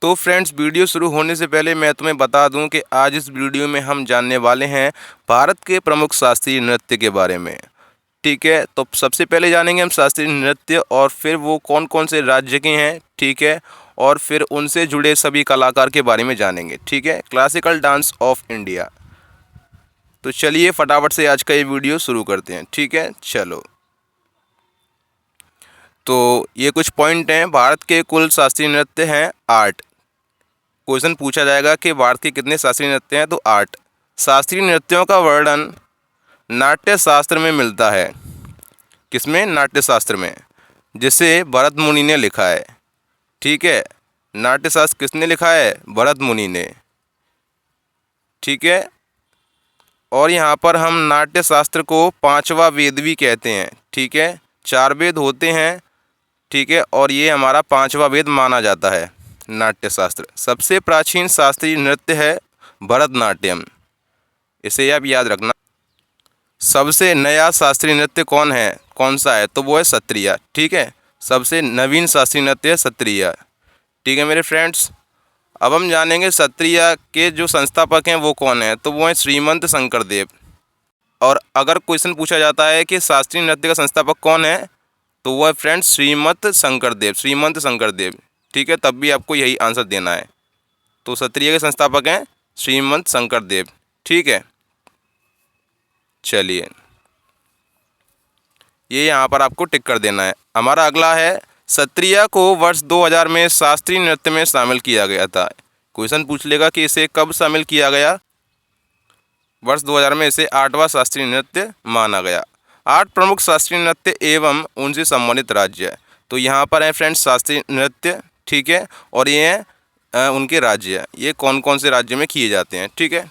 तो friends, video शुरू होने से पहले मैं तुम्हें बता दूं कि आज इस वीडियो में हम जानने वाले हैं भारत के प्रमुख शास्त्रीय नृत्य के बारे में। ठीक है, तो सबसे पहले जानेंगे हम शास्त्रीय नृत्य और फिर वो कौन कौन से राज्य के हैं। ठीक है, और फिर उनसे जुड़े सभी कलाकार के बारे में जानेंगे। ठीक है, क्लासिकल डांस ऑफ इंडिया। तो चलिए फटाफट से आज का ये वीडियो शुरू करते हैं। ठीक है, चलो। तो ये कुछ पॉइंट हैं। भारत के कुल शास्त्रीय नृत्य हैं 8। क्वेश्चन पूछा जाएगा कि भारत के कितने शास्त्रीय नृत्य हैं, तो 8। शास्त्रीय नृत्यों का वर्णन नाट्य शास्त्र में मिलता है। किसमें? नाट्य शास्त्र में, जिसे भरत मुनि ने लिखा है। ठीक है, नाट्य शास्त्र किसने लिखा है? भरत मुनि ने। ठीक है, और यहाँ पर हम नाट्य शास्त्र को पांचवा वेद भी कहते हैं। ठीक है, 4 वेद होते हैं। ठीक है, और ये हमारा पांचवा वेद माना जाता है नाट्य शास्त्र। सबसे प्राचीन शास्त्रीय नृत्य है भरतनाट्यम, इसे आप याद रखना। सबसे नया शास्त्रीय नृत्य कौन सा है? तो वो है सत्रिया। ठीक है, सबसे नवीन शास्त्रीय नृत्य है सत्रिया। ठीक है मेरे फ्रेंड्स, अब हम जानेंगे सत्रिया के जो संस्थापक हैं वो कौन है, तो वो हैं श्रीमंत शंकरदेव। और अगर क्वेश्चन पूछा जाता है कि शास्त्रीय नृत्य का संस्थापक कौन है, तो वो है फ्रेंड्स श्रीमंत शंकरदेव। ठीक है, तब भी आपको यही आंसर देना है। तो सत्रिया के संस्थापक हैं श्रीमंत शंकरदेव। ठीक है, चलिए ये यहाँ पर आपको टिक कर देना है। हमारा अगला है, सत्रिया को वर्ष 2000 में शास्त्रीय नृत्य में शामिल किया गया था। क्वेश्चन पूछ लेगा कि इसे कब शामिल किया गया। वर्ष 2000 में इसे 8वां शास्त्रीय नृत्य माना गया। 8 प्रमुख शास्त्रीय नृत्य एवं उनसे संबंधित राज्य है। तो यहाँ पर है फ्रेंड्स शास्त्रीय नृत्य। ठीक है, और ये हैं उनके राज्य, ये कौन कौन से राज्य में किए जाते हैं। ठीक है,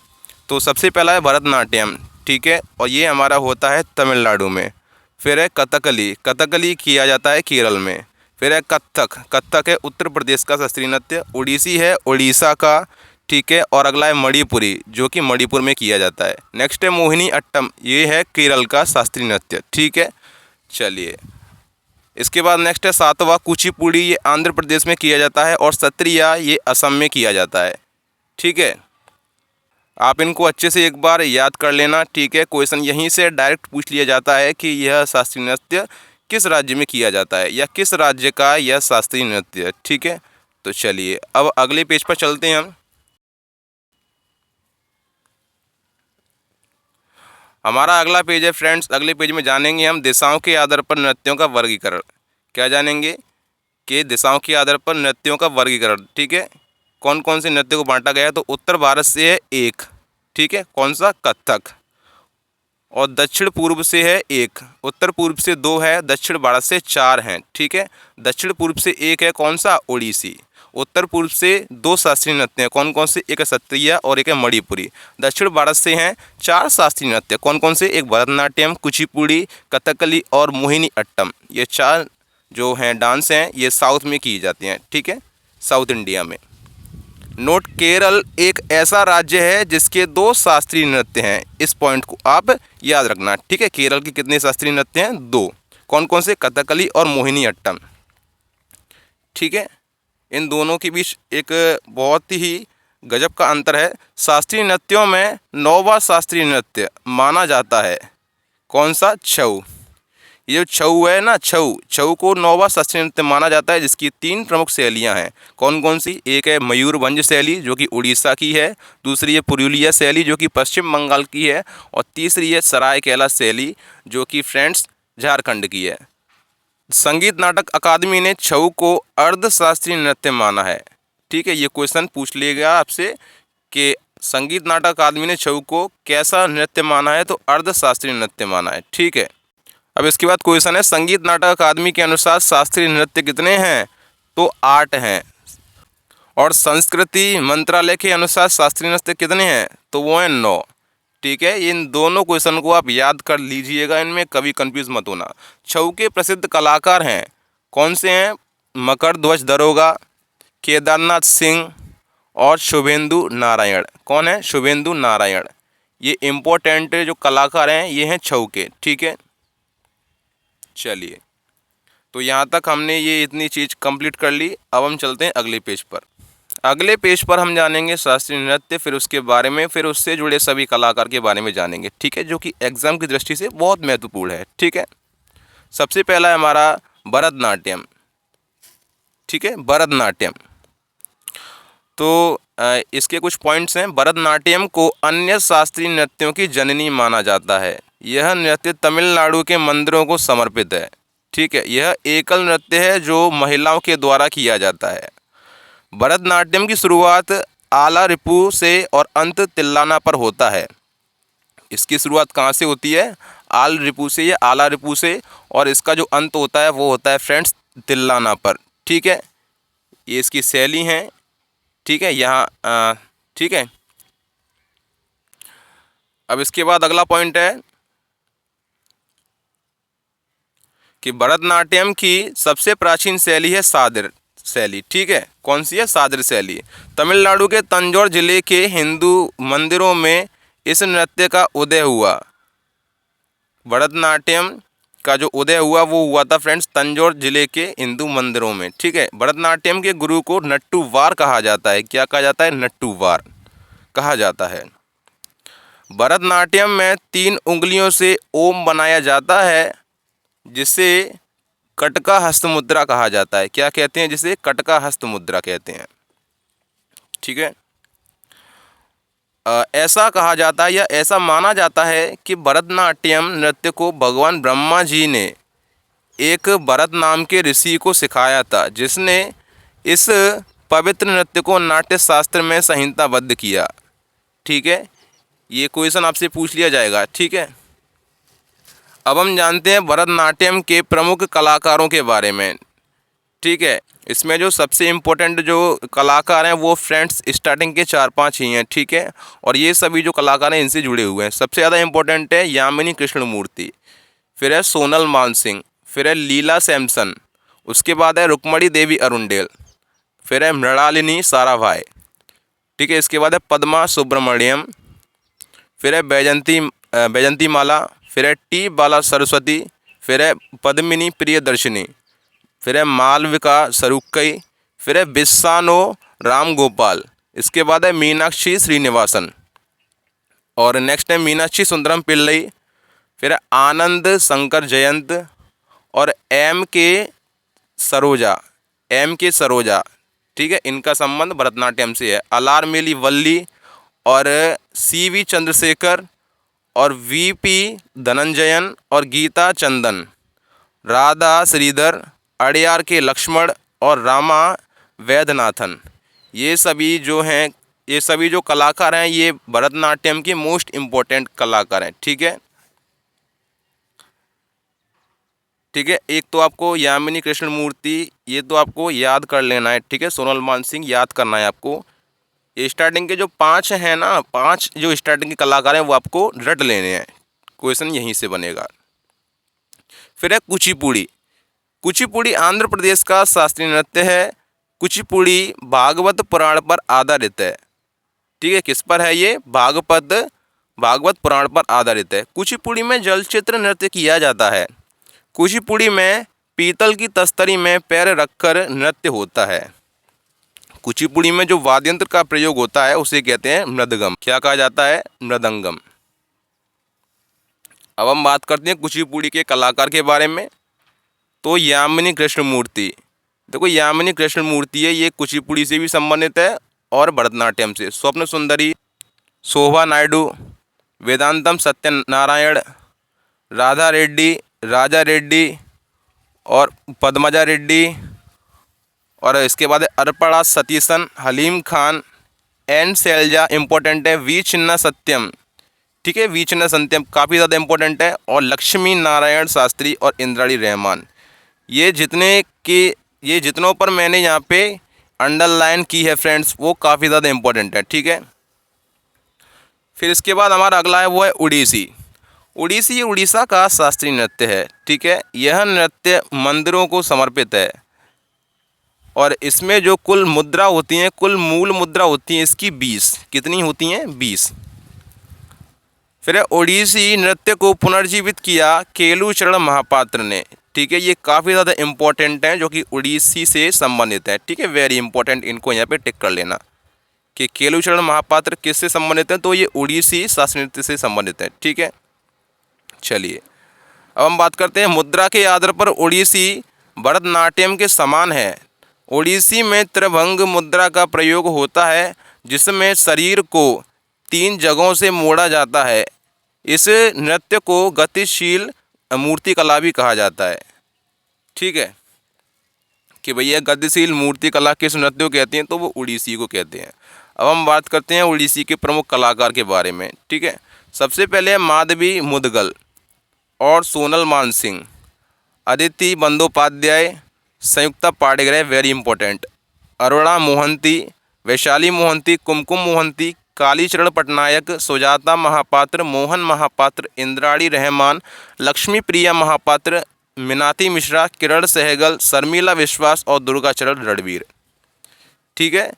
तो सबसे पहला है भरतनाट्यम। ठीक है, और ये हमारा होता है तमिलनाडु में। फिर है कथकली किया जाता है केरल में। फिर है कथक है उत्तर प्रदेश का शास्त्रीय नृत्य। ओडिसी है उड़ीसा का। ठीक है, और अगला है मणिपुरी, जो कि मणिपुर में किया जाता है। नेक्स्ट है मोहिनी अट्टम, ये है केरल का शास्त्रीय नृत्य। ठीक है, चलिए इसके बाद नेक्स्ट है 7वां कुचिपुड़ी, ये आंध्र प्रदेश में किया जाता है। और सत्रिया ये असम में किया जाता है। ठीक है, आप इनको अच्छे से एक बार याद कर लेना। ठीक है, क्वेश्चन यहीं से डायरेक्ट पूछ लिया जाता है कि यह शास्त्रीय नृत्य किस राज्य में किया जाता है या किस राज्य का यह शास्त्रीय नृत्य है। ठीक है, तो चलिए अब अगले पेज पर चलते हैं हम। हमारा अगला पेज है फ्रेंड्स, अगले पेज में जानेंगे हम दिशाओं के आधार पर नृत्यों का वर्गीकरण। क्या जानेंगे? कि दिशाओं के आधार पर नृत्यों का वर्गीकरण। ठीक है, कौन कौन से नृत्य को बांटा गया है, तो उत्तर भारत से है 1। ठीक है, कौन सा? कथक। और दक्षिण पूर्व से है 1, उत्तर पूर्व से 2 है, दक्षिण भारत से 4 हैं। ठीक है, दक्षिण पूर्व से 1 है, कौन सा? ओडिसी। उत्तर पूर्व से 2 शास्त्रीय नृत्य हैं, कौन कौन से? एक है सत्रिया और एक है मणिपुरी। दक्षिण भारत से हैं 4 शास्त्रीय नृत्य, कौन कौन से? एक भरतनाट्यम, कुचिपुड़ी, कथकली और मोहिनी अट्टम। ये 4 जो हैं डांस हैं, ये साउथ में की जाती हैं। ठीक है, साउथ इंडिया में। नोट, केरल एक ऐसा राज्य है जिसके 2 शास्त्रीय नृत्य हैं। इस पॉइंट को आप याद रखना। ठीक है, केरल के कितने शास्त्रीय नृत्य हैं? 2। कौन कौन से? कथकली और मोहिनी अट्टम। ठीक है, इन दोनों के बीच एक बहुत ही गजब का अंतर है। शास्त्रीय नृत्यों में 9वां शास्त्रीय नृत्य माना जाता है, कौन सा? छऊ। ये जो छऊ है ना, छऊ को 9वां शास्त्रीय नृत्य माना जाता है, जिसकी 3 प्रमुख शैलियां हैं। कौन कौन सी? एक है मयूरभंज शैली, जो कि उड़ीसा की है। दूसरी है पुरुलिया शैली, जो कि पश्चिम बंगाल की है। और तीसरी है सरायकेला शैली, जो कि फ्रेंड्स झारखंड की है। संगीत नाटक अकादमी ने छऊ को अर्ध शास्त्रीय नृत्य माना है। ठीक है, ये क्वेश्चन पूछ लिएगा आपसे कि संगीत नाटक अकादमी ने छऊ को कैसा नृत्य माना है, तो अर्ध शास्त्रीय नृत्य माना है। ठीक है, अब इसके बाद क्वेश्चन है, संगीत नाटक अकादमी के अनुसार शास्त्रीय नृत्य कितने हैं, तो 8 हैं। और संस्कृति मंत्रालय के अनुसार शास्त्रीय नृत्य कितने हैं, तो वो हैं 9। ठीक है, इन दोनों क्वेश्चन को आप याद कर लीजिएगा, इनमें कभी कंफ्यूज मत होना। छऊ के प्रसिद्ध कलाकार हैं, कौन से हैं? मकर ध्वज दरोगा, केदारनाथ सिंह और शुभेंदु नारायण। कौन है? शुभेंदु नारायण। ये इम्पोर्टेंट जो कलाकार हैं, ये हैं छऊ के। ठीक है, चलिए तो यहाँ तक हमने ये इतनी चीज़ कंप्लीट कर ली। अब हम चलते हैं अगले पेज पर। अगले पेज पर हम जानेंगे शास्त्रीय नृत्य, फिर उसके बारे में, फिर उससे जुड़े सभी कलाकार के बारे में जानेंगे, ठीक है, जो कि एग्जाम की दृष्टि से बहुत महत्वपूर्ण है, ठीक है। सबसे पहला है हमारा भरतनाट्यम, ठीक है, भरतनाट्यम। तो इसके कुछ पॉइंट्स हैं। भरतनाट्यम को अन्य शास्त्रीय नृत्यों की जननी माना जाता है। यह नृत्य तमिलनाडु के मंदिरों को समर्पित है, ठीक है। यह एकल नृत्य है जो महिलाओं के द्वारा किया जाता है। भरतनाट्यम की शुरुआत आला रिपु से और अंत तिल्लाना पर होता है। इसकी शुरुआत कहाँ से होती है? आल रिपु से या आला रिपु से, और इसका जो अंत होता है वो होता है फ्रेंड्स तिल्लाना पर, ठीक है। ये इसकी शैली है, ठीक है, यहाँ ठीक है। अब इसके बाद अगला पॉइंट है कि भरतनाट्यम की सबसे प्राचीन शैली है सादिर शैली, ठीक है। कौन सी है? सादिर शैली। तमिलनाडु के तंजौर जिले के हिंदू मंदिरों में इस नृत्य का उदय हुआ। भरतनाट्यम का जो उदय हुआ वो हुआ था फ्रेंड्स तंजौर जिले के हिंदू मंदिरों में, ठीक है। भरतनाट्यम के गुरु को नट्टूवार कहा जाता है। क्या कहा जाता है? नट्टूवार कहा जाता है। भरतनाट्यम में 3 उंगलियों से ओम बनाया जाता है, जिसे कटका हस्त मुद्रा कहा जाता है। क्या कहते हैं? जिसे कटका हस्त मुद्रा कहते हैं, ठीक है। ऐसा कहा जाता है या ऐसा माना जाता है कि भरतनाट्यम नृत्य को भगवान ब्रह्मा जी ने एक भरत नाम के ऋषि को सिखाया था, जिसने इस पवित्र नृत्य को नाट्य शास्त्र में संहिताबद्ध किया, ठीक है। ये क्वेश्चन आपसे पूछ लिया जाएगा, ठीक है। अब हम जानते हैं भरतनाट्यम के प्रमुख कलाकारों के बारे में, ठीक है। इसमें जो सबसे इम्पोर्टेंट जो कलाकार हैं वो फ्रेंड्स स्टार्टिंग के 4-5 ही हैं, ठीक है। और ये सभी जो कलाकार हैं इनसे जुड़े हुए हैं। सबसे ज़्यादा इम्पोर्टेंट है यामिनी कृष्णमूर्ति, फिर है सोनल मानसिंह, फिर है लीला सैमसन, उसके बाद है रुक्मणी देवी अरुंडेल, फिर है मृणालिनी साराभाई, ठीक है। इसके बाद है पद्मा सुब्रमण्यम, फिर है बैजंती माला, फिर है टी बाला सरस्वती, फिर है पद्मिनी प्रियदर्शिनी, फिर है मालविका सरुक्कई, फिर है बिस्सानो राम गोपाल, इसके बाद है मीनाक्षी श्रीनिवासन, और नेक्स्ट है मीनाक्षी सुंदरम पिल्लई, फिर है आनंद शंकर जयंत, और एम के सरोजा, ठीक है। इनका संबंध भरतनाट्यम से है। अलारमेली वल्ली और CV चंद्रशेखर और VP धनंजयन और गीता चंदन, राधा श्रीधर, अड़यार के लक्ष्मण और रामा वैद्यनाथन, ये सभी जो कलाकार हैं ये भरतनाट्यम के मोस्ट इम्पोर्टेंट कलाकार हैं, ठीक है। ठीक है, एक तो आपको यामिनी कृष्णमूर्ति ये तो आपको याद कर लेना है, ठीक है। सोनल मानसिंह याद करना है आपको। ये स्टार्टिंग के जो 5 हैं ना, 5 जो स्टार्टिंग के कलाकार हैं वो आपको रट लेने हैं, क्वेश्चन यहीं से बनेगा। फिर है कुचिपुड़ी आंध्र प्रदेश का शास्त्रीय नृत्य है। कुचिपुड़ी भागवत पुराण पर आधारित है, ठीक है। किस पर है ये? भागवत पुराण पर आधारित है। कुचिपुड़ी में जलचित्र नृत्य किया जाता है। कुचिपुड़ी में पीतल की तस्तरी में पैर रखकर नृत्य होता है। कुचिपुड़ी में जो वाद्य यंत्र का प्रयोग होता है उसे कहते हैं मृदंगम। क्या कहा जाता है? मृदंगम। अब हम बात करते हैं कुचिपुड़ी के कलाकार के बारे में। तो यामिनी कृष्णमूर्ति, देखो यामिनी कृष्णमूर्ति है, ये कुचिपुड़ी से भी संबंधित है और भरतनाट्यम से। स्वप्न सुंदरी, शोभा नायडू, वेदांतम सत्यनारायण, राजा रेड्डी और पद्मजा रेड्डी, और इसके बाद अर्पणा सतीशन, हलीम खान एंड शैलजा इम्पोर्टेंट है। वी चिन्ना सत्यम, ठीक है, वी चिन्ना सत्यम काफ़ी ज़्यादा इम्पोर्टेंट है। और लक्ष्मी नारायण शास्त्री और इंद्राणी रहमान, ये जितनों पर मैंने यहाँ पे अंडरलाइन की है फ्रेंड्स वो काफ़ी ज़्यादा इम्पोर्टेंट है, ठीक है। फिर इसके बाद हमारा अगला है वो है उड़ीसी। उड़ीसी उड़ीसा का शास्त्रीय नृत्य है, ठीक है। यह नृत्य मंदिरों को समर्पित है और इसमें जो कुल मूल मुद्रा होती हैं इसकी 20। कितनी होती हैं? 20। फिर ओडिसी नृत्य को पुनर्जीवित किया केलुचरण महापात्र ने, ठीक है, ये काफ़ी ज़्यादा इम्पोर्टेंट हैं जो कि उड़ीसी से संबंधित है। ठीक है, वेरी इंपॉर्टेंट, इनको यहाँ पे टिक कर लेना कि केलुचरण महापात्र किससे संबंधित है, तो ये उड़ीसी शास्त्रीय नृत्य से संबंधित है। ठीक है, चलिए अब हम बात करते हैं मुद्रा के आधार पर उड़ीसी भरतनाट्यम के समान है। ओडिसी में त्रिभंग मुद्रा का प्रयोग होता है जिसमें शरीर को 3 जगहों से मोड़ा जाता है। इस नृत्य को गतिशील मूर्ति कला भी कहा जाता है। ठीक है, कि भैया गतिशील मूर्ति कला किस नृत्य को कहते हैं, तो वो उड़ीसी को कहते हैं। अब हम बात करते हैं उड़ीसी के प्रमुख कलाकार के बारे में। ठीक है, सबसे पहले है माधवी मुदगल और सोनल मानसिंह, अदिति बंदोपाध्याय, संयुक्ता पाडेगरे, वेरी इंपॉर्टेंट, अरुणा मोहंती, वैशाली मोहंती, कुमकुम मोहंती, कालीचरण पटनायक, सुजाता महापात्र, मोहन महापात्र, इंद्राणी रहमान, लक्ष्मी प्रिया महापात्र, मीनाती मिश्रा, किरण सहगल, शर्मिला विश्वास और दुर्गाचरण रणवीर। ठीक है,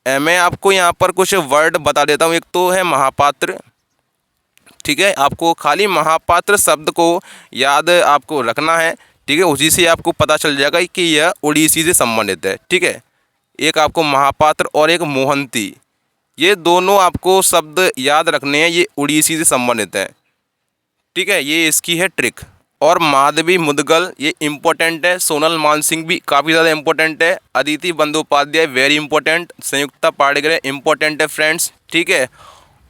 मैं आपको यहाँ पर कुछ वर्ड बता देता हूँ। एक तो है महापात्र। ठीक है, आपको खाली महापात्र शब्द को याद आपको रखना है। ठीक है, उसी से आपको पता चल जाएगा कि यह उड़ीसी से संबंधित है। ठीक है, एक आपको महापात्र और एक मोहंती, ये दोनों आपको शब्द याद रखने हैं, ये उड़ीसी से संबंधित है। ठीक है, ये इसकी है ट्रिक। और माधवी मुदगल ये इम्पोर्टेंट है, सोनल मानसिंह भी काफ़ी ज़्यादा इम्पोर्टेंट है, अदिति बंदोपाध्याय वेरी इंपॉर्टेंट, संयुक्ता पाडेगरे इम्पोर्टेंट है फ्रेंड्स। ठीक है,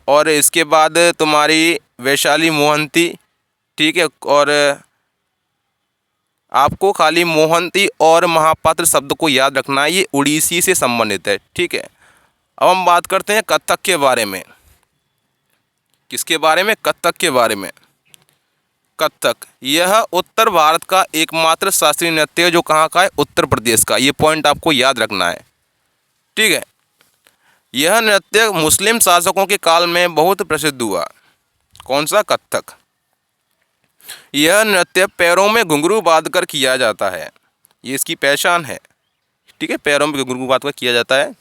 और इसके बाद तुम्हारी वैशाली मोहंती। ठीक है, और आपको खाली मोहंती और महापात्र शब्द को याद रखना है, ये उड़ीसी से संबंधित है। ठीक है, अब हम बात करते हैं कथक के बारे में। किसके बारे में? कथक के बारे में। कथक यह उत्तर भारत का एकमात्र शास्त्रीय नृत्य है जो कहाँ का है? उत्तर प्रदेश का। ये पॉइंट आपको याद रखना है। ठीक है, यह नृत्य मुस्लिम शासकों के काल में बहुत प्रसिद्ध हुआ। कौन सा? कथक। यह नृत्य पैरों में घुंघरू बांधकर किया जाता है, ये इसकी पहचान है। ठीक है, पैरों में घुंघरू बांधकर किया जाता है।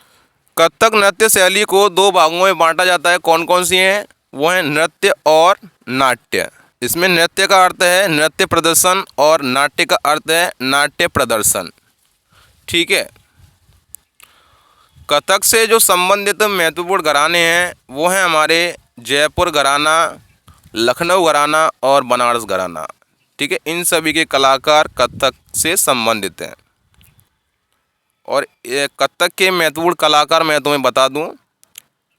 कथक नृत्य शैली को 2 भागों में बांटा जाता है। कौन कौन सी हैं? वो हैं नृत्य और नाट्य। इसमें नृत्य का अर्थ है नृत्य प्रदर्शन और नाट्य का अर्थ है नाट्य प्रदर्शन। ठीक है, कथक से जो संबंधित महत्वपूर्ण घराने हैं वो हैं हमारे जयपुर घराना, लखनऊ घराना और बनारस घराना। ठीक है, इन सभी के कलाकार कथक से संबंधित हैं। और ये कथक के महत्वपूर्ण कलाकार मैं तुम्हें बता दूं,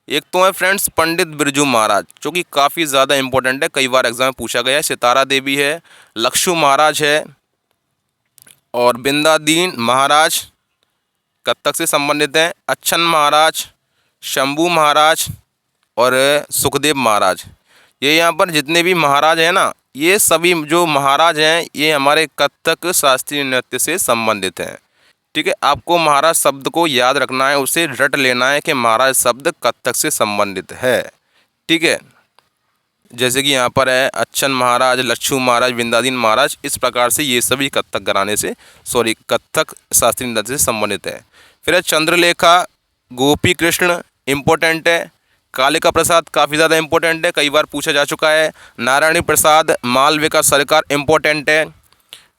एक तो है फ्रेंड्स पंडित बिरजू महाराज, जो कि काफ़ी ज़्यादा इंपॉर्टेंट है, कई बार एग्जाम में पूछा गया है। सितारा देवी है, लक्ष्मू महाराज है और बिंदादीन महाराज कथक से संबंधित हैं। अच्छन महाराज, शंभू महाराज और सुखदेव महाराज, ये यहाँ पर जितने भी महाराज हैं ना, ये सभी जो महाराज हैं ये हमारे कथक शास्त्रीय नृत्य से संबंधित हैं। ठीक है, आपको महाराज शब्द को याद रखना है, उसे रट लेना है कि महाराज शब्द कथक से संबंधित है। ठीक है, जैसे कि यहाँ पर है अच्छन महाराज, लक्ष्मू महाराज, बिंदादीन महाराज, इस प्रकार से ये सभी कथक घराने से कथक शास्त्रीय नृत्य से संबंधित है। फिर है चंद्रलेखा, गोपी कृष्ण इम्पोर्टेंट है, कालिका प्रसाद काफ़ी ज़्यादा इम्पोर्टेंट है, कई बार पूछा जा चुका है, नारायणी प्रसाद, मालविका सरकार इम्पोर्टेंट है,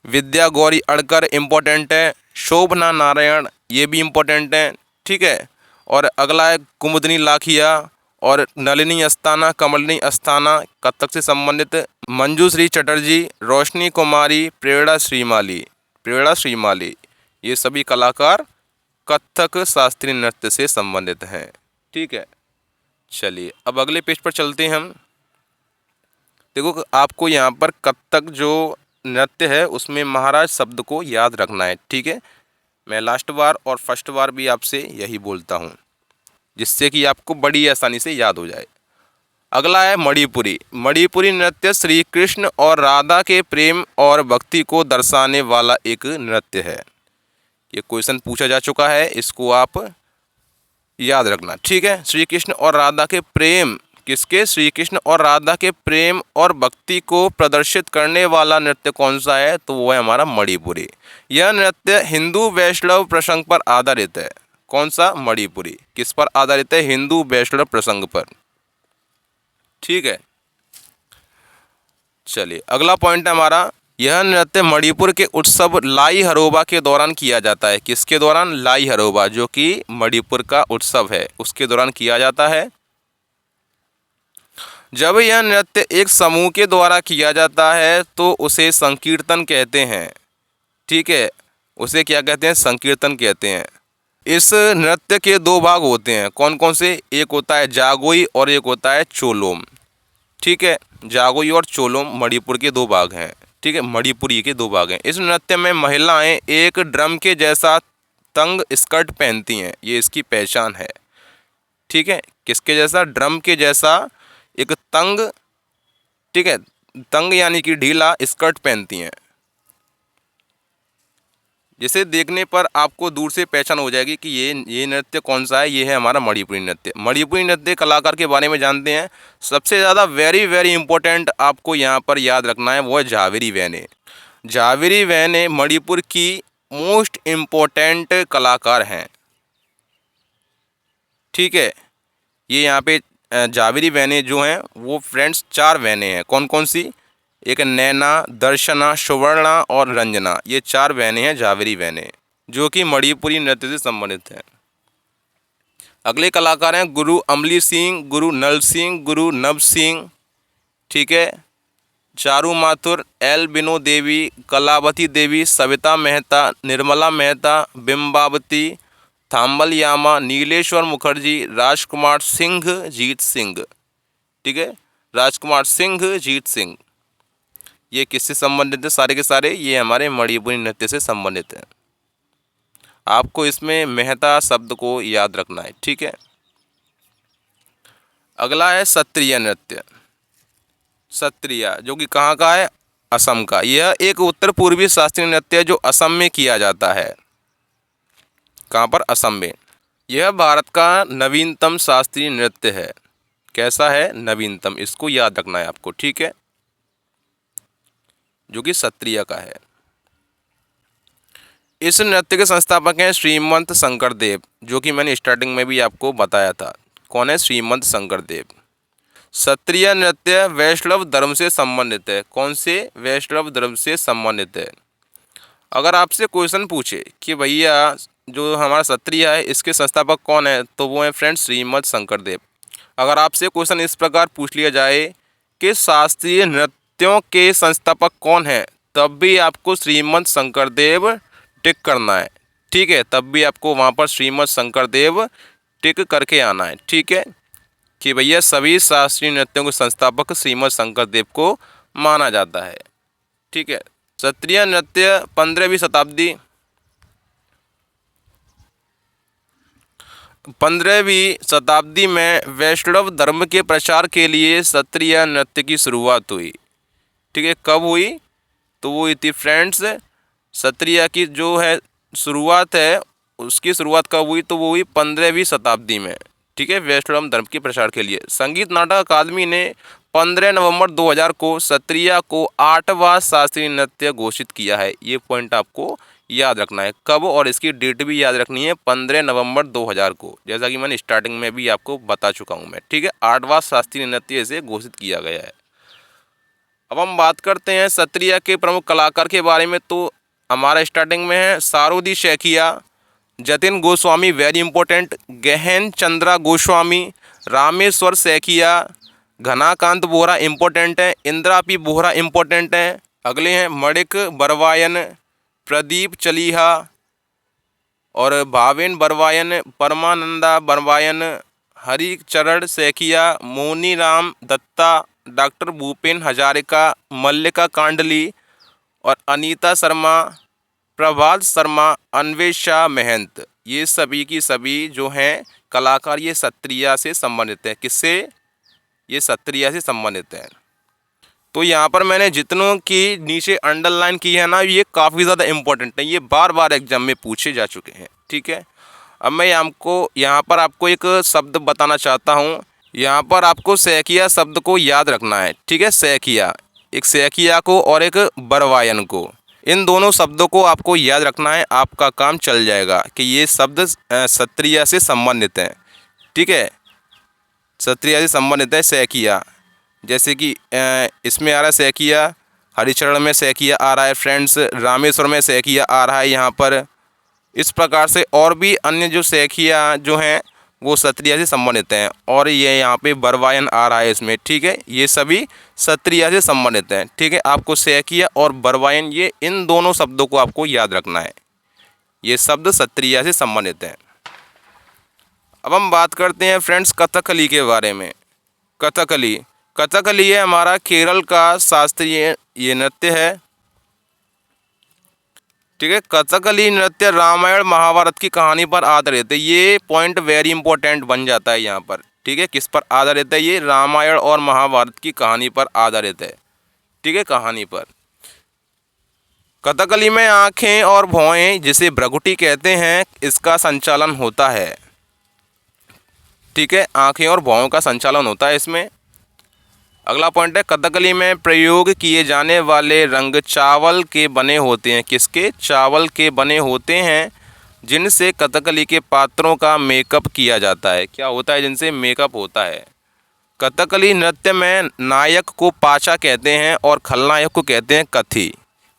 विद्या गौरी अड़कर इम्पोर्टेंट है, शोभना नारायण ये भी इम्पोर्टेंट है। ठीक है, और अगला है कुमुदनी लाखिया और नलिनी अस्थाना, कमलिनी अस्थाना कथक से संबंधित, मंजूश्री चटर्जी, रोशनी कुमारी, प्रेरणा श्रीमाली, ये सभी कलाकार कथक शास्त्रीय नृत्य से संबंधित हैं। ठीक है, चलिए अब अगले पेज पर चलते हैं हम। देखो आपको यहाँ पर कथक जो नृत्य है उसमें महाराज शब्द को याद रखना है। ठीक है, मैं लास्ट बार और फर्स्ट बार भी आपसे यही बोलता हूँ, जिससे कि आपको बड़ी आसानी से याद हो जाए। अगला है मणिपुरी। मणिपुरी नृत्य श्री कृष्ण और राधा के प्रेम और भक्ति को दर्शाने वाला एक नृत्य है। ये क्वेश्चन पूछा जा चुका है, इसको आप याद रखना। ठीक है, श्री कृष्ण और राधा के प्रेम, किसके? श्री कृष्ण और राधा के प्रेम और भक्ति को प्रदर्शित करने वाला नृत्य कौन सा है? तो वो है हमारा मणिपुरी। यह नृत्य हिंदू वैष्णव प्रसंग पर आधारित है। कौन सा? मणिपुरी। किस पर आधारित है? हिंदू वैष्णव प्रसंग पर। ठीक है, चलिए अगला पॉइंट है हमारा, यह नृत्य मणिपुर के उत्सव लाई हरोबा के दौरान किया जाता है। किसके दौरान? लाई हरोबा, जो कि मणिपुर का उत्सव है, उसके दौरान किया जाता है। जब यह नृत्य एक समूह के द्वारा किया जाता है तो उसे संकीर्तन कहते हैं। ठीक है, उसे क्या कहते हैं? संकीर्तन कहते हैं। इस नृत्य के दो भाग होते हैं। कौन कौन से? एक होता है जागोई और एक होता है चोलोम। ठीक है, जागोई और चोलोम मणिपुर के दो भाग हैं। ठीक है, मणिपुरी के दो भाग हैं। इस नृत्य में महिलाएं एक ड्रम के जैसा तंग स्कर्ट पहनती हैं, ये इसकी पहचान है। ठीक है, किसके जैसा? ड्रम के जैसा एक तंग, ठीक है, तंग यानी कि ढीला स्कर्ट पहनती हैं, जिसे देखने पर आपको दूर से पहचान हो जाएगी कि ये नृत्य कौन सा है। ये है हमारा मणिपुरी नृत्य। मणिपुरी नृत्य कलाकार के बारे में जानते हैं। सबसे ज़्यादा वेरी वेरी इंपॉर्टेंट आपको यहाँ पर याद रखना है, वो है जावेरी वेने। जावेरी वेने मणिपुर की मोस्ट इम्पोर्टेंट कलाकार हैं। ठीक है, ये यहाँ पे जावेरी वेने जो हैं वो फ्रेंड्स 4 वेने हैं। कौन कौन सी? एक नैना, दर्शना, सुवर्णा और रंजना, ये 4 बहनें हैं जावेरी बहनें, जो कि मणिपुरी नृत्य से संबंधित हैं। अगले कलाकार हैं गुरु अमली सिंह, गुरु नल सिंह, गुरु नभ सिंह। ठीक है, चारू माथुर, एल बिनो देवी, कलावती देवी, सविता मेहता, निर्मला मेहता, बिम्बावती, थाम्बल यामा, नीलेश्वर मुखर्जी, राजकुमार सिंह, जीत सिंह। ठीक है, राजकुमार सिंह, जीत सिंह, ये किससे संबंधित है? सारे के सारे ये हमारे मणिपुरी नृत्य से संबंधित हैं। आपको इसमें मेहता शब्द को याद रखना है। ठीक है, अगला है सत्रिया नृत्य। सत्रिया जो कि कहाँ का है? असम का। यह एक उत्तर पूर्वी शास्त्रीय नृत्य है जो असम में किया जाता है। कहाँ पर? असम में। यह भारत का नवीनतम शास्त्रीय नृत्य है। कैसा है? नवीनतम, इसको याद रखना है आपको। ठीक है, जो कि सत्रिया का है। इस नृत्य के संस्थापक हैं श्रीमंत शंकरदेव, जो कि मैंने स्टार्टिंग में भी आपको बताया था। कौन है? श्रीमंत शंकरदेव। सत्रिया नृत्य वैष्णव धर्म से संबंधित है। कौन से? वैष्णव धर्म से संबंधित है। अगर आपसे क्वेश्चन पूछे कि भैया जो हमारा सत्रिया है इसके संस्थापक कौन है, तो वो है फ्रेंड्स श्रीमंत शंकरदेव। अगर आपसे क्वेश्चन इस प्रकार पूछ लिया जाए कि शास्त्रीय नृत्यों के संस्थापक कौन है, तब भी आपको श्रीमंत शंकरदेव टिक करना है। ठीक है, तब भी आपको वहाँ पर श्रीमंत शंकरदेव टिक करके आना है। ठीक है, कि भैया सभी शास्त्रीय नृत्यों के संस्थापक श्रीमंत शंकरदेव को माना जाता है। ठीक है, सत्रिया नृत्य 15वीं शताब्दी 15वीं शताब्दी में वैष्णव धर्म के प्रचार के लिए सत्रिया नृत्य की शुरुआत हुई। ठीक है, कब हुई? तो वो हुई थी फ्रेंड्स, सत्रिया की जो है शुरुआत है उसकी शुरुआत कब हुई? तो वो हुई 15वीं शताब्दी में। ठीक है, वैष्णव धर्म के प्रचार के लिए संगीत नाटक अकादमी ने 15 नवंबर 2000 को सत्रिया को 8वां शास्त्रीय नृत्य घोषित किया है। ये पॉइंट आपको याद रखना है। कब? और इसकी डेट भी याद रखनी है, 15 नवंबर 2000 को, जैसा कि मैंने स्टार्टिंग में भी आपको बता चुका हूँ मैं। ठीक है, 8वां शास्त्रीय नृत्य इसे घोषित किया गया है। अब हम बात करते हैं सत्रिया के प्रमुख कलाकार के बारे में। तो हमारा स्टार्टिंग में है सारोदी सैकिया, जतिन गोस्वामी वेरी इंपॉर्टेंट, गहन चंद्रा गोस्वामी, रामेश्वर सैकिया, घनाकांत बोहरा इंपॉर्टेंट है, इंदिरा पी बोहरा इंपॉर्टेंट है। अगले हैं मणिक बरवायन, प्रदीप चलीहा और भावेन बरवायन, परमानंदा बरवायन, हरिचरण सैकिया, मोनी राम दत्ता, डॉक्टर भूपेन हजारिका, मल्लिका कांडली और अनीता शर्मा, प्रभात शर्मा, अन्वेषा महंत। ये सभी की सभी जो हैं कलाकार ये सत्रिया से संबंधित हैं। किससे? ये सत्रिया से संबंधित हैं। तो यहाँ पर मैंने जितनों की नीचे अंडरलाइन की है ना, ये काफ़ी ज़्यादा इम्पोर्टेंट है, ये बार बार एग्जाम में पूछे जा चुके हैं। ठीक है, अब मैं यहाँ पर आपको एक शब्द बताना चाहता हूँ। यहाँ पर आपको सैकिया शब्द को याद रखना है। ठीक है, सैकिया, एक सैकिया को और एक बरवायन को, इन दोनों शब्दों को आपको याद रखना है। आपका काम चल जाएगा कि ये शब्द सत्रिया से संबंधित हैं। ठीक है, सत्रिया से संबंधित है सैकिया, जैसे कि इसमें आ रहा है सैकिया, हरिचरण में सैकिया आ रहा है फ्रेंड्स, रामेश्वर में सैकिया आ रहा है यहाँ पर। इस प्रकार से और भी अन्य जो सैकिया जो हैं वो सत्रिया से संबंधित हैं। और ये यहाँ पे बरवायन आ रहा है इसमें, ठीक है, ये सभी सत्रिया से संबंधित हैं, ठीक है। आपको सैकिया और बरवायन ये इन दोनों शब्दों को आपको याद रखना है, ये शब्द सत्रिया से संबंधित हैं। अब हम बात करते हैं फ्रेंड्स कथकली के बारे में। कथकली, कथकली है हमारा केरल का शास्त्रीय ये नृत्य है, ठीक है। कथकली नृत्य रामायण महाभारत की कहानी पर आधारित है। ये पॉइंट वेरी इंपॉर्टेंट बन जाता है यहाँ पर, ठीक है। किस पर आधारित है? ये रामायण और महाभारत की कहानी पर आधारित है, ठीक है, कहानी पर। कथकली में आँखें और भौहें जिसे भ्रगुटी कहते हैं इसका संचालन होता है, ठीक है, आँखें और भौहों का संचालन होता है इसमें। अगला पॉइंट है कथकली में प्रयोग किए जाने वाले रंग चावल के बने होते हैं। किसके? चावल के बने होते हैं जिनसे कथकली के पात्रों का मेकअप किया जाता है। क्या होता है? जिनसे मेकअप होता है। कथकली नृत्य में नायक को पाचा कहते हैं और खलनायक को कहते हैं कथी।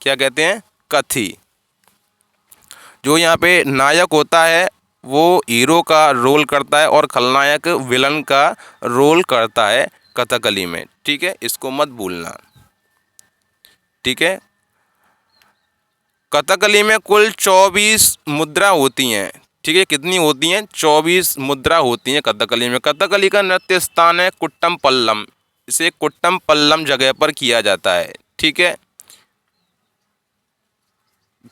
क्या कहते हैं? कथी। जो यहाँ पे नायक होता है वो हीरो का रोल करता है और खलनायक विलन का रोल करता है कथकली में, ठीक है, इसको मत भूलना, ठीक है। कथकली में कुल 24 मुद्रा होती हैं, ठीक है। कितनी होती हैं? 24 मुद्रा होती हैं कथकली में। कथकली का नृत्य स्थान है कुट्टम पल्लम, इसे कुट्टम पल्लम जगह पर किया जाता है, ठीक है।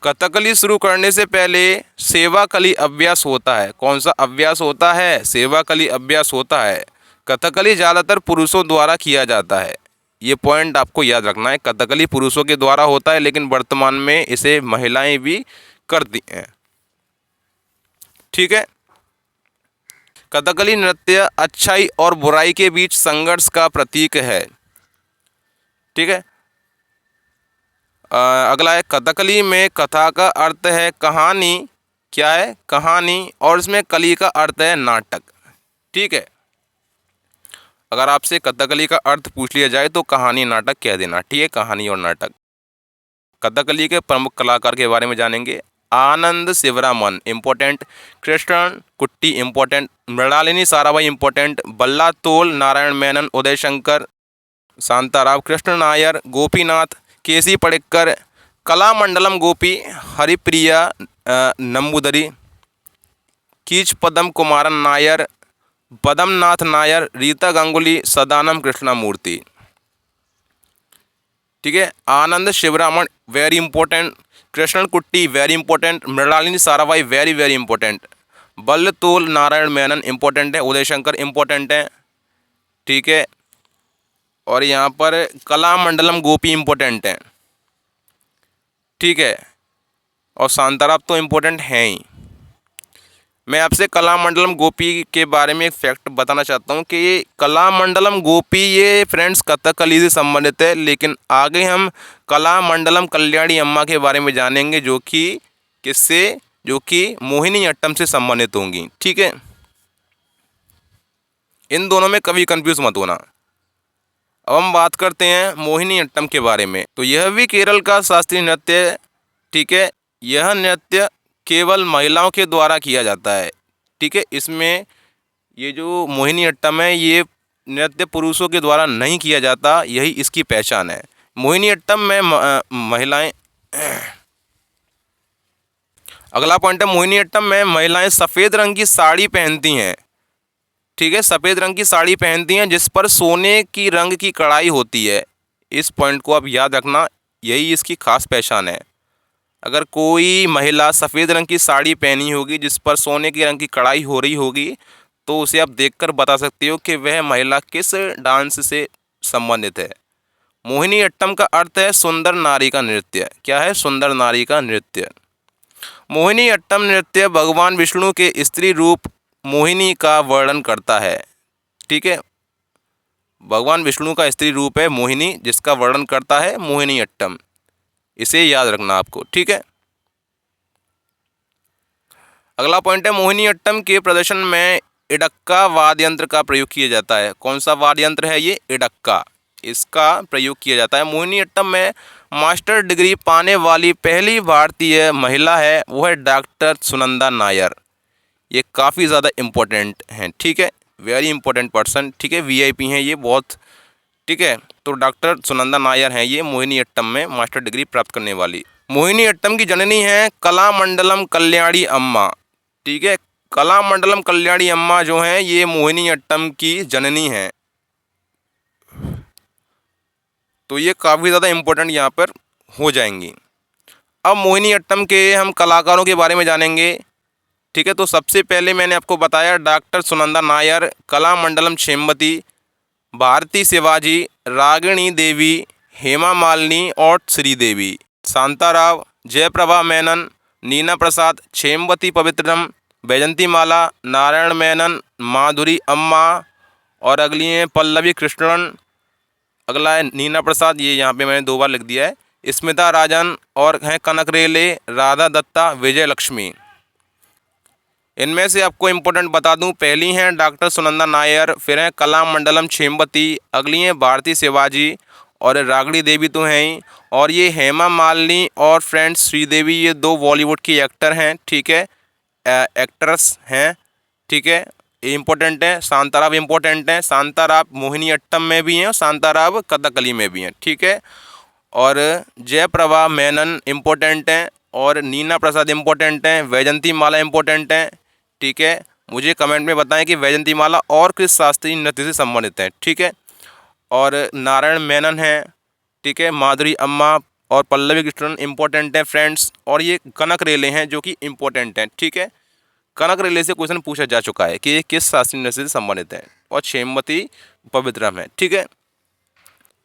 कथकली शुरू करने से पहले सेवाकली अभ्यास होता है। कौन सा अभ्यास होता है? सेवाकली अभ्यास होता है। कथकली ज़्यादातर पुरुषों द्वारा किया जाता है, ये पॉइंट आपको याद रखना है। कथकली पुरुषों के द्वारा होता है लेकिन वर्तमान में इसे महिलाएं भी करती हैं, ठीक है। कथकली नृत्य अच्छाई और बुराई के बीच संघर्ष का प्रतीक है, ठीक है। अगला है कथकली में कथा का अर्थ है कहानी। क्या है? कहानी। और इसमें कली का अर्थ है नाटक, ठीक है। अगर आपसे कथकली का अर्थ पूछ लिया जाए तो कहानी नाटक कह देना, ठीक है, कहानी और नाटक। कथकली के प्रमुख कलाकार के बारे में जानेंगे। आनंद शिवरामन इम्पोर्टेंट, कृष्ण कुट्टी इम्पोर्टेंट, मृणालिनी साराभाई इम्पोर्टेंट, बल्लातोल नारायण मेनन, उदय शंकर, शांताराव, कृष्ण नायर, गोपीनाथ, केसी पडिक्कर, कलामंडलम गोपी, हरिप्रिया नंबूदरी, कीच पदम कुमारन नायर, पदमनाथ नायर, रीता गांगुली, सदानंद कृष्णमूर्ति, ठीक है। Anand Sivaraman very important, Krishna Kutty very important, Mrinalini Sarabhai very very important, Vallathol Narayana Menon important है, उदय शंकर इंपॉर्टेंट है, ठीक है। और यहाँ पर कलामंडलम गोपी इंपॉर्टेंट है, ठीक है। और शांताराव तो इम्पोर्टेंट हैं ही। मैं आपसे कलामंडलम गोपी के बारे में एक फैक्ट बताना चाहता हूँ कि ये कलामंडलम गोपी ये फ्रेंड्स कथकली से संबंधित है, लेकिन आगे हम कलामंडलम कल्याणी अम्मा के बारे में जानेंगे जो कि किससे? जो कि मोहिनी अट्टम से संबंधित होंगी, ठीक है। इन दोनों में कभी कंफ्यूज मत होना। अब हम बात करते हैं मोहिनी अट्टम के बारे में। तो यह भी केरल का शास्त्रीय नृत्य है, ठीक है। यह नृत्य केवल महिलाओं के द्वारा किया जाता है, ठीक है। इसमें ये जो मोहिनी अट्टम है ये नृत्य पुरुषों के द्वारा नहीं किया जाता, यही इसकी पहचान है। मोहिनी अट्टम में महिलाएं अगला पॉइंट है मोहिनी अट्टम में महिलाएं सफ़ेद रंग की साड़ी पहनती हैं, ठीक है, सफ़ेद रंग की साड़ी पहनती हैं जिस पर सोने की रंग की कढ़ाई होती है। इस पॉइंट को आप याद रखना, यही इसकी खास पहचान है। अगर कोई महिला सफ़ेद रंग की साड़ी पहनी होगी जिस पर सोने की रंग की कढ़ाई हो रही होगी तो उसे आप देखकर बता सकते हो कि वह महिला किस डांस से संबंधित है। मोहिनी अट्टम का अर्थ है सुंदर नारी का नृत्य। क्या है? सुंदर नारी का नृत्य। मोहिनी अट्टम नृत्य भगवान विष्णु के स्त्री रूप मोहिनी का वर्णन करता है, ठीक है। भगवान विष्णु का स्त्री रूप है मोहिनी जिसका वर्णन करता है मोहिनी अट्टम, इसे याद रखना आपको, ठीक है। अगला पॉइंट है मोहिनी अट्टम के प्रदर्शन में इडक्का वाद्य यंत्र का प्रयोग किया जाता है। कौन सा वाद्य यंत्र है ये? इडक्का, इसका प्रयोग किया जाता है। मोहिनीअट्टम में मास्टर डिग्री पाने वाली पहली भारतीय महिला है, वो है डॉक्टर सुनंदा नायर। ये काफ़ी ज़्यादा इम्पोर्टेंट हैं, ठीक है, वेरी इंपॉर्टेंट पर्सन, ठीक है, वीआईपी हैं ये बहुत, ठीक है। तो डॉक्टर सुनंदा नायर हैं ये मोहिनीअट्टम में मास्टर डिग्री प्राप्त करने वाली। मोहिनीअट्टम की जननी है कलामंडलम कल्याणी अम्मा, ठीक है। कलामंडलम कल्याणी अम्मा जो हैं ये मोहिनीअट्टम की जननी हैं। तो ये काफ़ी ज़्यादा इम्पोर्टेंट यहाँ पर हो जाएंगी। अब मोहिनीअट्टम के हम कलाकारों के बारे में जानेंगे, ठीक है। तो सबसे पहले मैंने आपको बताया डॉक्टर सुनंदा नायर, कलामंडलम छेम्बती, भारती शिवाजी, रागिणी देवी, हेमा मालिनी और श्रीदेवी, शांताराव, जयप्रभा मेनन, नीना प्रसाद, छेम्बती पवित्रम, बैजंती माला, नारायण मेनन, माधुरी अम्मा और अगली हैं पल्लवी कृष्णन। अगला है नीना प्रसाद, ये यहाँ पे मैंने 2 बार लिख दिया है, स्मिता राजन और हैं कनक रेले, राधा दत्ता, विजय लक्ष्मी। इनमें से आपको इम्पोर्टेंट बता दूं, पहली हैं डॉक्टर सुनंदा नायर, फिर हैं कलामंडलम छेम्बती, अगली हैं भारती शिवाजी और रागिणी देवी तो हैं ही, और ये हेमा मालिनी और फ्रेंड्स श्रीदेवी, ये 2 बॉलीवुड की एक्टर हैं, ठीक है, एक्ट्रेस हैं, ठीक है, ये इम्पोर्टेंट है। शांताराव इम्पोर्टेंट हैं, शांताराव मोहिनीअट्टम में भी हैं और शांताराव कथकली में भी हैं, ठीक है। और जयप्रभा मेनन इम्पोर्टेंट हैं और नीना प्रसाद इम्पोर्टेंट हैं, वैजंती माला इम्पोर्टेंट हैं, ठीक है। मुझे कमेंट में बताएं कि वैजंती माला और किस शास्त्रीय नृत्य से संबंधित है, ठीक है। और नारायण मेनन हैं, ठीक है, माधुरी अम्मा और पल्लवी कृष्णन इम्पोर्टेंट हैं फ्रेंड्स, और ये कनक रेले हैं जो कि इम्पोर्टेंट हैं, ठीक है। कनक रेले से क्वेश्चन पूछा जा चुका है कि ये किस शास्त्रीय नृत्य से संबंधित है, और छेम्बती पवित्रम है, ठीक है।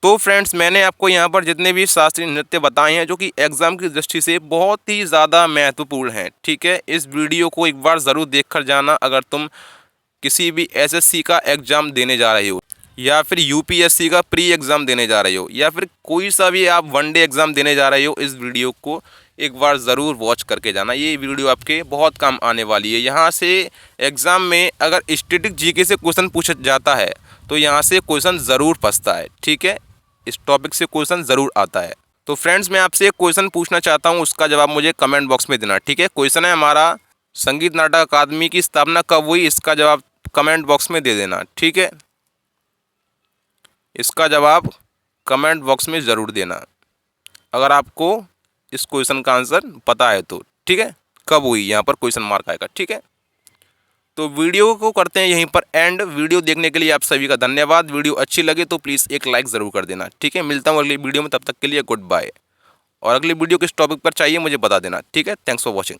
तो फ्रेंड्स मैंने आपको यहाँ पर जितने भी शास्त्रीय नृत्य बताए हैं जो कि एग्ज़ाम की दृष्टि से बहुत ही ज़्यादा महत्वपूर्ण हैं, ठीक है। इस वीडियो को एक बार ज़रूर देख कर जाना अगर तुम किसी भी एसएससी का एग्ज़ाम देने जा रहे हो, या फिर यूपीएससी का प्री एग्ज़ाम देने जा रहे हो, या फिर कोई सा भी आप वनडे एग्ज़ाम देने जा रहे हो, इस वीडियो को एक बार ज़रूर वॉच करके जाना। ये वीडियो आपके बहुत काम आने वाली है। यहाँ से एग्ज़ाम में अगर स्टैटिक जीके से क्वेश्चन पूछा जाता है तो यहाँ से क्वेश्चन ज़रूर फंसता है, ठीक है, इस टॉपिक से क्वेश्चन ज़रूर आता है। तो फ्रेंड्स मैं आपसे एक क्वेश्चन पूछना चाहता हूँ, उसका जवाब मुझे कमेंट बॉक्स में देना, ठीक है। क्वेश्चन है हमारा, संगीत नाटक अकादमी की स्थापना कब हुई, इसका जवाब कमेंट बॉक्स में दे देना, ठीक है। इसका जवाब कमेंट बॉक्स में ज़रूर देना अगर आपको इस क्वेश्चन का आंसर पता है तो, ठीक है। कब हुई, यहाँ पर क्वेश्चन मार्क आएगा, ठीक है। तो वीडियो को करते हैं यहीं पर एंड। वीडियो देखने के लिए आप सभी का धन्यवाद। वीडियो अच्छी लगे तो प्लीज़ एक लाइक ज़रूर कर देना, ठीक है। मिलता हूँ अगली वीडियो में, तब तक के लिए गुड बाय। और अगली वीडियो किस टॉपिक पर चाहिए मुझे बता देना, ठीक है। Thanks for watching.